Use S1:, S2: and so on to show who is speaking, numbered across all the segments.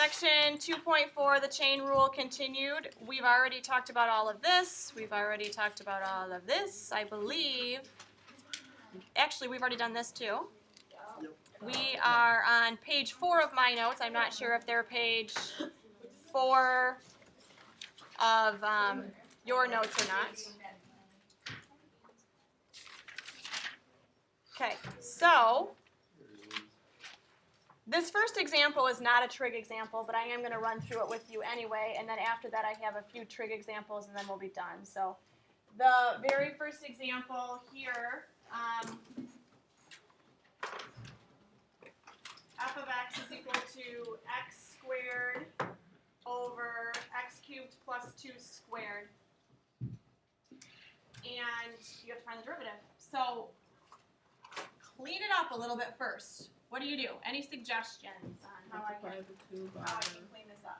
S1: Section 2.4, the chain rule continued. We've already talked about all of this. We've already talked about all of this, I believe. Actually, we've already done this too. We are on page 4 of my notes. I'm not sure if they're page 4 of your notes or not. Okay, so this first example is not a trig example, but I am going to run through it with you anyway, and then after that I have a few trig examples, and then we'll be done. So the very first example here, f of x is equal to x squared over x cubed plus 2 squared. And you have to find the derivative. So clean it up a little bit first. What do you do? Any suggestions on how I can clean this up?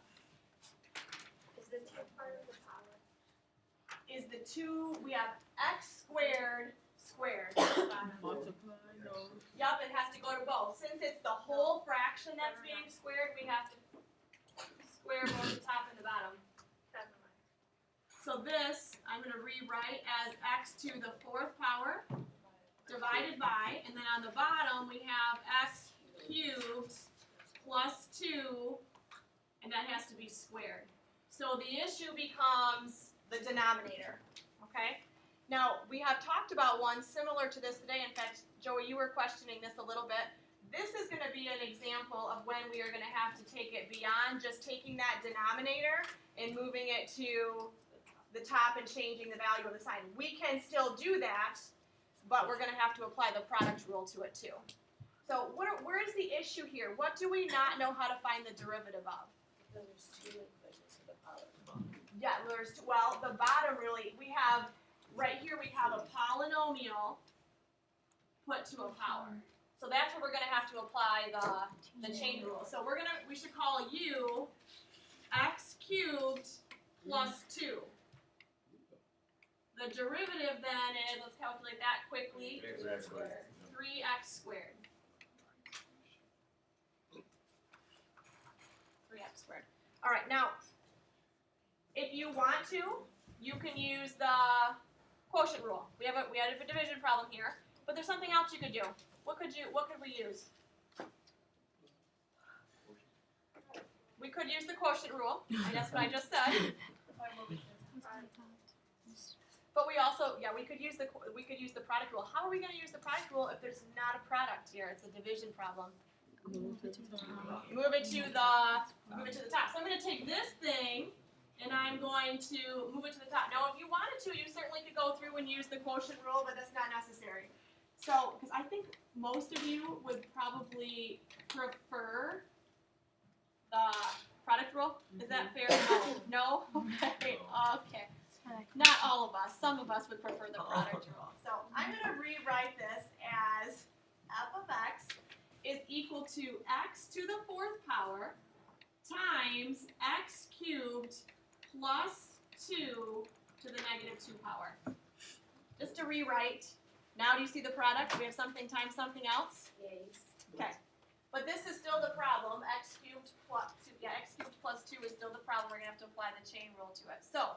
S2: Is the 2 part of the power?
S1: Is the 2, we have x squared squared.
S3: Multiply, no.
S1: Yup, it has to go to both. Since it's the whole fraction that's being squared, we have to square both the top and the bottom. So this, I'm going to rewrite as x to the 4th power divided by, and then on the bottom we have x cubed plus 2, and that has to be squared. So the issue becomes the denominator, okay? Now, we have talked about one similar to this today. In fact, Joey, you were questioning this a little bit. This is going to be an example of when we are going to have to take it beyond just taking that denominator and moving it to the top and changing the value of the sign. We can still do that, but we're going to have to apply the product rule to it too. So where is the issue here? What do we not know how to find the derivative of?
S2: There's 2 equations to the power.
S1: Yeah, well, the bottom really, we have, right here we have a polynomial put to a power. So that's where we're going to have to apply the chain rule. So we should call u x cubed plus 2. The derivative then is, let's calculate that quickly, 3x squared. 3x squared. All right, now, if you want to, you can use the quotient rule. We had a division problem here, but there's something else you could do. What could we use? We could use the quotient rule. That's what I just said. But we also, we could use the product rule. How are we going to use the product rule if there's not a product here? It's a division problem. Move it to the top. So I'm going to take this thing and I'm going to move it to the top. Now, if you wanted to, you certainly could go through and use the quotient rule, but that's not necessary. So, because I think most of you would probably prefer the product rule. Is that fair? No? Okay. Okay. Not all of us. Some of us would prefer the product rule. So I'm going to rewrite this as f of x is equal to x to the 4th power times x cubed plus 2 to the negative 2 power. Just to rewrite. Now do you see the product? We have something times something else?
S2: Yes.
S1: Okay. But this is still the problem. X cubed plus 2 is still the problem. We're going to have to apply the chain rule to it. So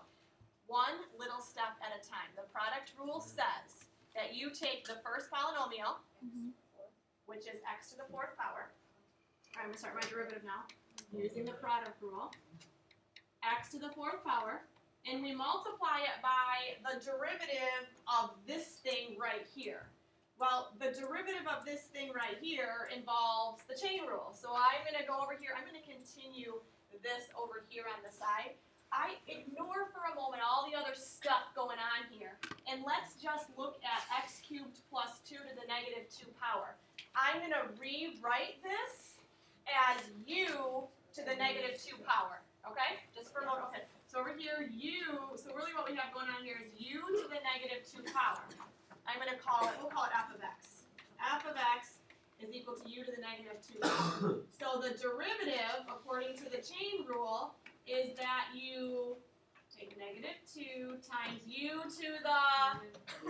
S1: one little step at a time. The product rule says that you take the first polynomial, which is x to the 4th power. All right, I'm going to start my derivative now. Using the product rule. X to the 4th power. And we multiply it by the derivative of this thing right here. Well, the derivative of this thing right here involves the chain rule. So I'm going to go over here. I'm going to continue this over here on the side. I ignore for a moment all the other stuff going on here, and let's just look at x cubed plus 2 to the negative 2 power. I'm going to rewrite this as u to the negative 2 power, okay? Just for a moment. Okay. So over here, so really what we have going on here is u to the negative 2 power. I'm going to we'll call it f of x. F of x is equal to u to the negative 2 power. So the derivative, according to the chain rule, is that you take negative 2 times u to the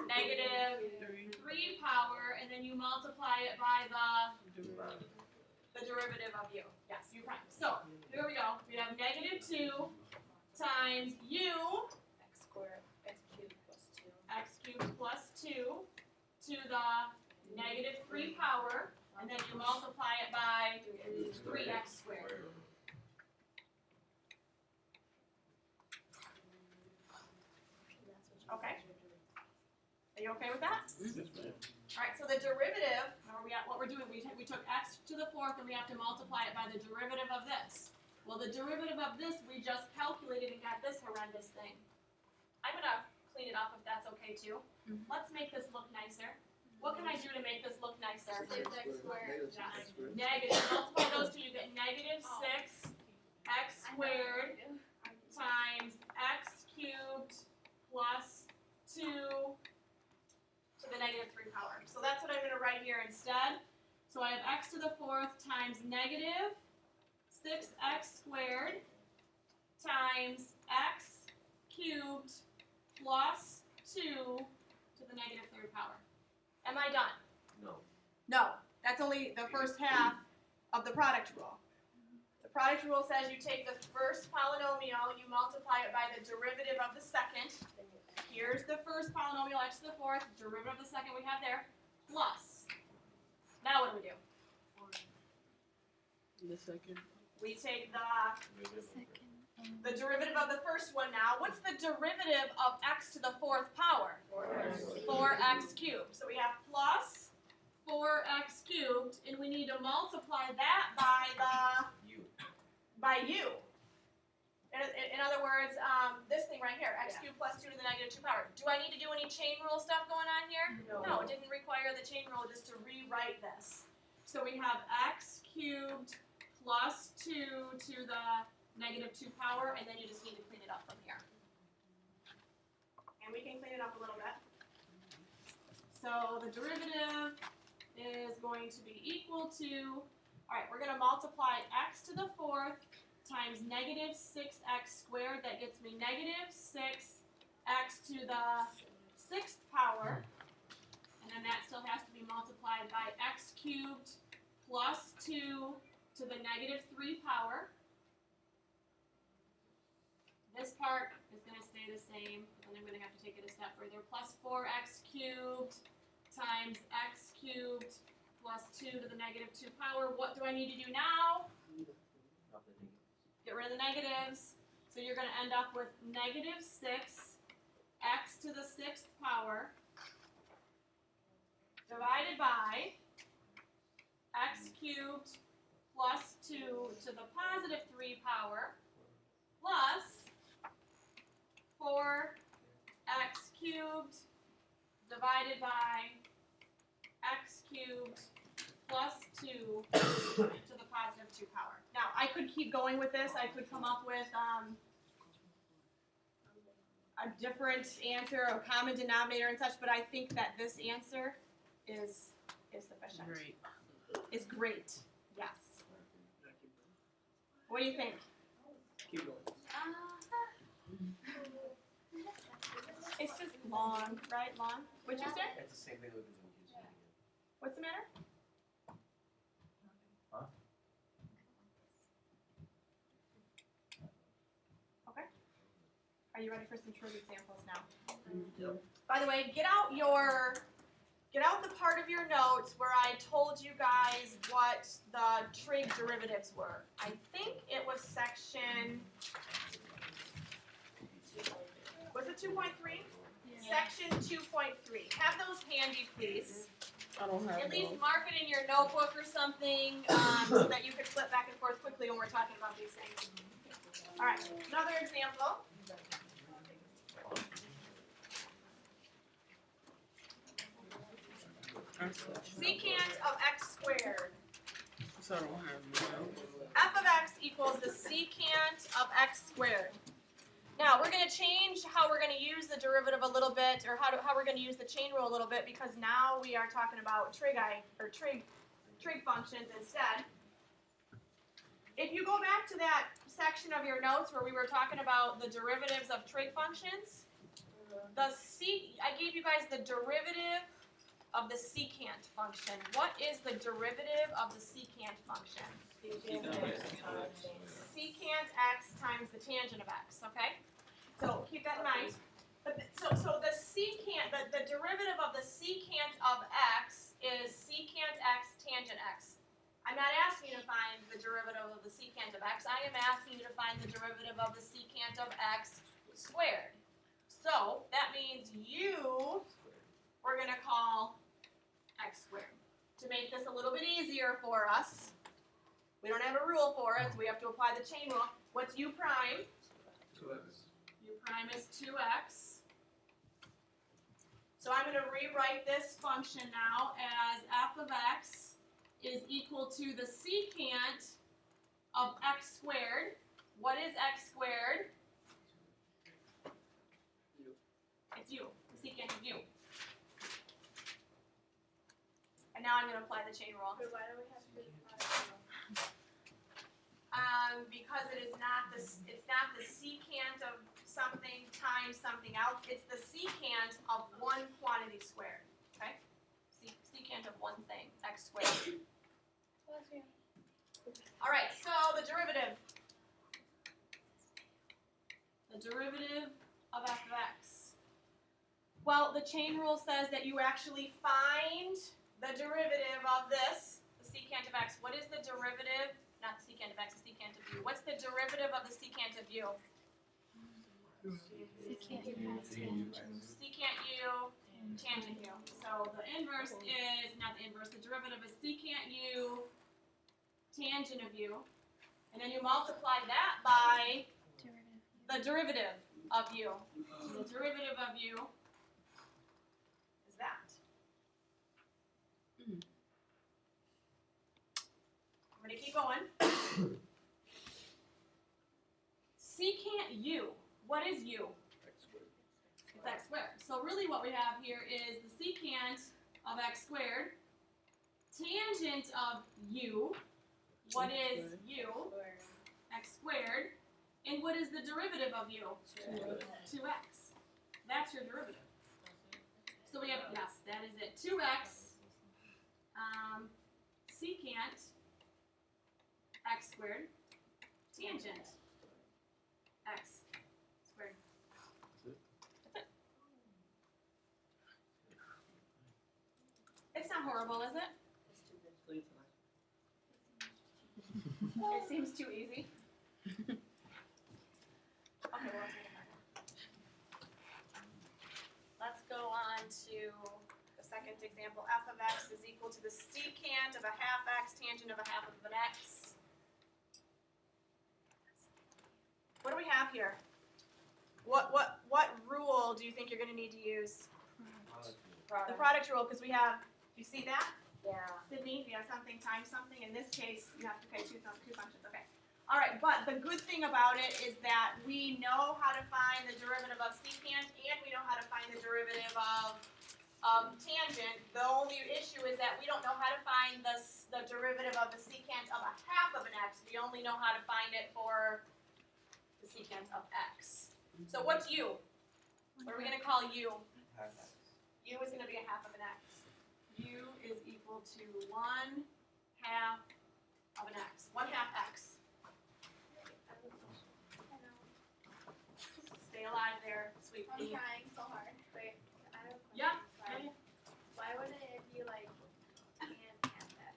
S1: negative 3 power, and then you multiply it by the derivative of u. Yes, u prime. So here we 2 times u
S2: X squared, X cubed plus two.
S1: x cubed plus 2 to the negative 3 power, and then you multiply it by 3x squared. Okay. Are you okay with that? Alright, so the derivative, what we're doing, we took x to the 4th and we have to multiply it by the derivative of this. Well, the derivative of this, we just calculated and got this horrendous thing. I'm gonna clean it up if that's okay too. Let's make this look nicer. What can I do to make this look nicer?
S2: Six x squared.
S1: Negative, multiply those two, you get negative 6 x squared times x cubed plus 2 to the negative 3 power. So that's what I'm going to write here instead. So I have x to the 4th times negative 6x squared times x cubed plus 2 to the negative 3rd power. Am I done?
S4: No.
S1: No. That's only the first half of the product rule. The product rule says you take the first polynomial, you multiply it by the derivative of the second. Here's the first polynomial, x to the 4th, derivative of the second we have there, plus. Now what do?
S3: The second.
S1: We take the derivative of the first one now. What's the derivative of x to the 4th power? 4x cubed. So we have plus 4x cubed, and we need to multiply that by u. In other words, this thing right here, x cubed plus 2 to the negative 2 power. Do I need to do any chain rule stuff going on here? No, it didn't require the chain rule just to rewrite this. So we have x cubed plus 2 to the negative 2 power, and then you just need to clean it up from here. And we can clean it up a little bit. So the derivative is going to be equal to, alright, we're going to multiply x to the 4th times negative 6x squared. That gets me negative 6x to the 6th power. And then that still has to be multiplied by x cubed plus 2 to the negative 3 power. This part is going to stay the same, and then I'm going to have to take it a step further. Plus 4x cubed times x cubed plus 2 to the negative 2 power. What do I need to do now? Get rid of the negatives. So you're going to end up with negative 6x to the 6th power divided by x cubed plus 2 to the positive 3 power plus 4x cubed divided by x cubed plus 2 to the positive 2 power. Now, I could keep going with this. I could come up with a different answer, a common denominator and such, but I think that this answer is sufficient.
S3: Great.
S1: Is great, yes. What do you think?
S4: Keep going.
S1: It's just long, right? Long? What'd you say?
S4: That's the same thing we've been doing.
S1: What's the matter?
S4: Huh?
S1: Okay. Are you ready for some trig examples now?
S4: Yep.
S1: By the way, get out the part of your notes where I told you guys what the trig derivatives were. I think it was section, was it 2.3? Section 2.3. Have those handy, please.
S3: I don't have
S1: At least
S3: those.
S1: mark it in your notebook or something so that you can flip back and forth quickly when we're talking about these things. All right, another example. Secant of x squared.
S3: So I don't have those.
S1: F of x equals the secant of x squared. Now we're going to change how we're going to use the derivative a little bit, or how we're going to use the chain rule a little bit, because now we are talking about trig functions instead. If you go back to that section of your notes where we were talking about the derivatives of trig functions, I gave you guys the derivative of the secant function. What is the derivative of the secant function? Secant x times the tangent of x, okay? So keep that in mind. But so the secant, the derivative of the secant of x is secant x tangent x. I'm not asking you to find the derivative of the secant of x. I am asking you to find the derivative of the secant of x squared. So that means we're going to call x squared. To make this a little bit easier for us, we don't have a rule for it, so we have to apply the chain rule. What's u prime?
S4: 2x.
S1: U prime is 2x. So I'm going to rewrite this function now as f of x is equal to the secant of x squared. What is x squared? It's u, the secant of u. And now I'm going to apply the chain rule.
S2: But why do we have to do
S1: Because it's not the secant of something times something else. It's the secant of one quantity squared. Okay? Secant of one thing, x squared. All right. So the derivative. The derivative of f of x. Well, the chain rule says that you actually find the derivative of this, the secant of x. What is the derivative? Not the secant of x, the secant of u. What's the derivative of the secant of u? Secant u, tangent u. So the inverse is, not the inverse, the derivative is secant u, tangent of u. And then you multiply that by the derivative of u. So the derivative of u is that. I'm going to keep going. Secant u. What is u?
S4: X squared.
S1: It's x squared. So really what we have here is the secant of x squared, tangent of u. What is u? X squared. And what is the derivative of u? 2x. That's your derivative. So we have, yes, that is it. 2x secant x squared tangent x squared. That's it. It's not horrible, is it? It seems too easy. Okay, well, let's go on to the second example. F of x is equal to the secant of a half x tangent of a half of an x. What do we have here? What rule do you think you're going to need to use? The product rule, because we have, do you see that?
S2: Yeah.
S1: Sydney, if you have something times something, in this case, you have to pay two functions, okay. All right, but the good thing about it is that we know how to find the derivative of secant, and we know how to find the derivative of tangent. The only issue is that we don't know how to find the derivative of the secant of a half of an x. We only know how to find it for the secant of x. So what's u? What are we going to call u?
S4: Half x.
S1: U is going to be a half of an x. U is equal to 1 half of an x. 1 half x. Stay alive there, sweet
S2: I'm
S1: pea.
S2: trying so hard. Wait, I have a question.
S1: Yeah.
S2: Sorry. Why wouldn't it be like tan half x?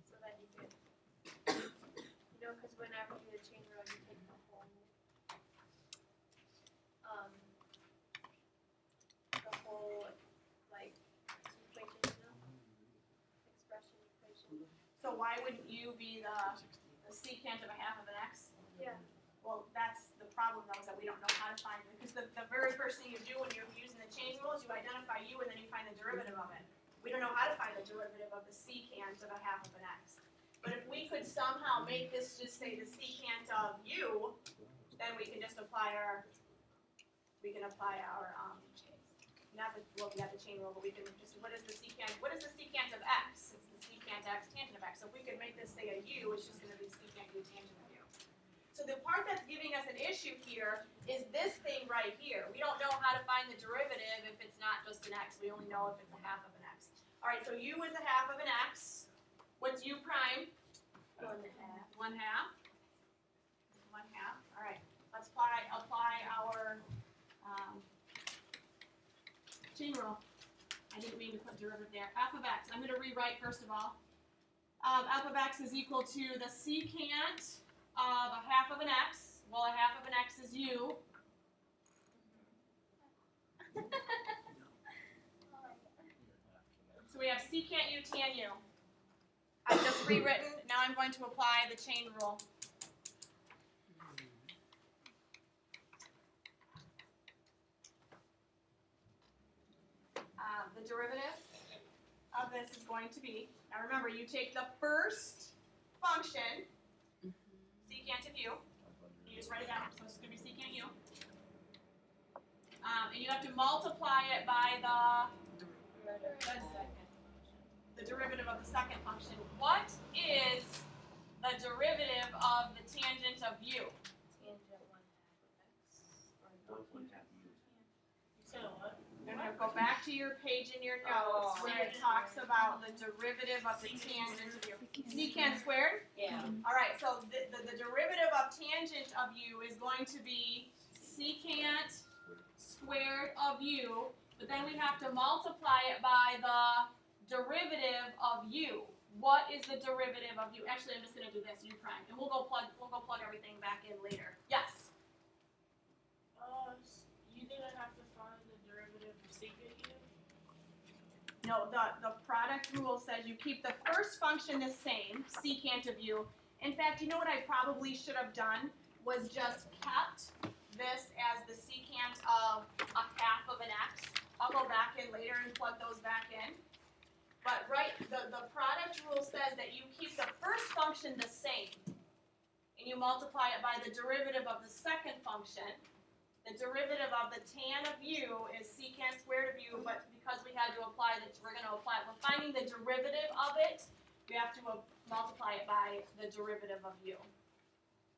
S2: So that you could, because whenever you do the chain rule, you take the whole, like, equation, expression equation.
S1: So why wouldn't u be the secant of a half of an x?
S2: Yeah.
S1: Well, that's the problem though, is that we don't know how to find it. Because the very first thing you do when you're using the chain rule is you identify u and then you find the derivative of it. We don't know how to find the derivative of the secant of a half of an x. But if we could somehow make this just say the secant of u, then we can just apply our, not the, well, we have the chain rule, but we can just, what is the secant of x? It's the secant x tangent of x. So if we could make this say a u, it's just going to be secant u tangent of u. So the part that's giving us an issue here is this thing right here. We don't know how to find the derivative if it's not just an x. We only know if it's a half of an x. All right, so u is a half of an x. What's u prime?
S2: 1 half.
S1: 1 half. 1 half. All right. chain rule. I didn't mean to put derivative there. F of x. I'm going to rewrite first of all. F of x is equal to the secant of a half of an x. Well, a half of an x is u. So we have secant u tan u. I've just rewritten. Now I'm going to apply the chain rule. The derivative of this is going to be, now remember, you take the first function, secant of u, you just write it down, so it's going to be secant u, and you have to multiply it by the derivative of the second function. What is the derivative of the tangent of u? I'm going to go back to your page in your notes where it talks about the derivative of the tangent of u. Secant squared?
S5: Yeah.
S1: Alright, so the derivative of tangent of u is going to be secant squared of u, but then we have to multiply it by the derivative of u. What is the derivative of u? Actually, I'm just going to do this, u prime, and we'll go plug everything back in later. Yes?
S3: You didn't have to find the derivative of secant u?
S1: No, the product rule says you keep the first function the same, secant of u. In fact, you know what I probably should have done was just kept this as the secant of a half of an x. I'll go back in later and plug those back in. But the product rule says that you keep the first function the same, and you multiply it by the derivative of the second function. The derivative of the tan of u is secant squared of u, but because we had to apply that, we're finding the derivative of it, we have to multiply it by the derivative of u.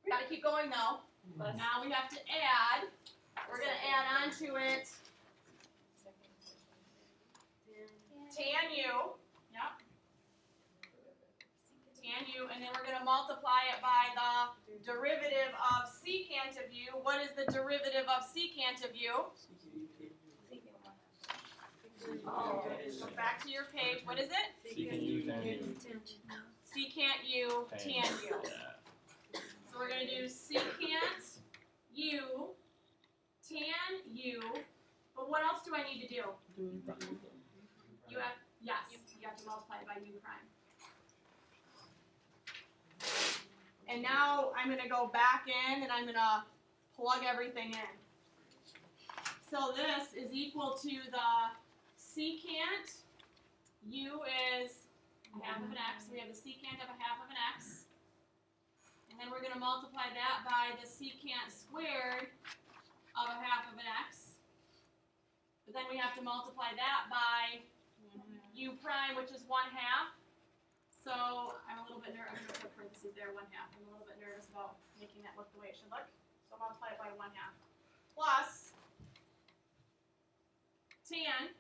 S1: We gotta keep going though. Now we have to add, we're gonna add on to it tan u, yep, tan u, and then we're gonna multiply it by the derivative of secant of u. What is the derivative of secant of u? Go back to your page. What is it?
S4: Secant u tan u.
S1: Secant u tan u. So we're going to do secant u tan u. But what else do I need to do? You have, yes, you have to multiply it by u prime. And now I'm going to go back in and I'm going to plug everything in. So this is equal to the secant u is a half of an x. We have the secant of a half of an x. And then we're going to multiply that by the secant squared of a half of an x. But then we have to multiply that by u prime, which is 1/2. So I'm a little bit nervous. I'm going to put parentheses there, 1/2. I'm a little bit nervous about making that look the way it should look. So multiply it by 1/2. Plus tan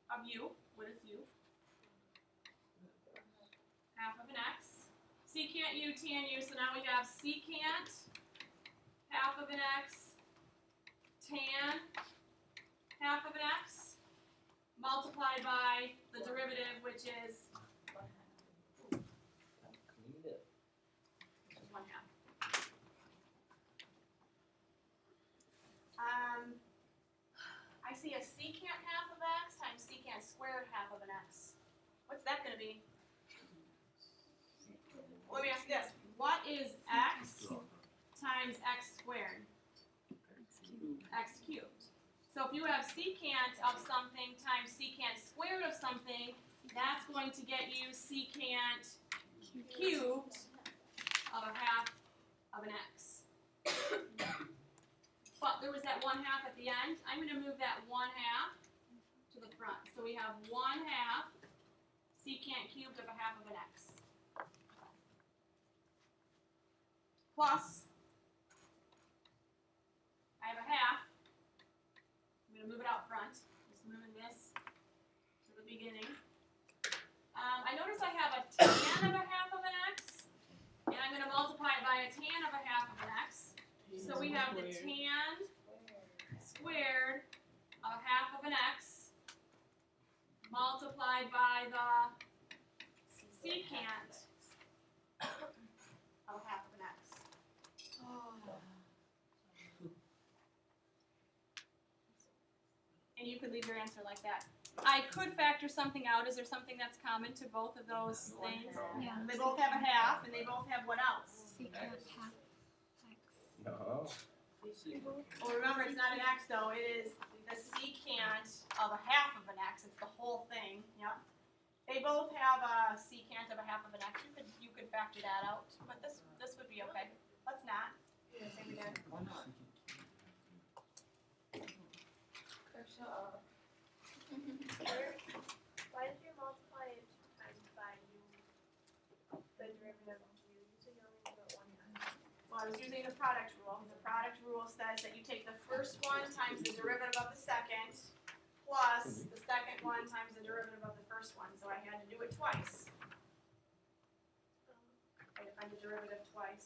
S1: of u. What is u? Half of an x. Secant u, tan u. So now we have secant half of an x, tan half of an x, multiplied by the derivative, which is 1/2. I see a secant half of x times secant squared half of an x. What's that going to be? Let me ask you this. What is x times x squared? X cubed. So if you have secant of something times secant squared of something, that's going to get you secant cubed of a half of an x. But there was that 1/2 at the end. I'm going to move that 1/2 to the front. So we have 1/2 secant cubed of a half of an x. Plus, I have a half. I'm going to move it out front. Just moving this to the beginning. I notice I have a tan of a half of an x, and I'm going to multiply it by a tan of a half of an x. So we have the tan squared of half of an x multiplied by the secant of half of an x. And you could leave your answer like that. I could factor something out. Is there something that's common to both of those things?
S5: Yeah.
S1: They both have a half, and they both have what else?
S5: Secant half x.
S4: No.
S1: Well, remember, it's not an x though. It is the secant of a half of an x. It's the whole thing. Yep. They both have a secant of a half of an x. You could factor that out, but this would be okay. Let's not. You're gonna say we did.
S4: Why not?
S2: Why did you multiply it 2 times by the derivative of u? You said you only do it 1 time.
S1: Well, I was using the product rule. The product rule says that you take the first one times the derivative of the second plus the second one times the derivative of the first one. So I had to do it twice. I had the derivative twice.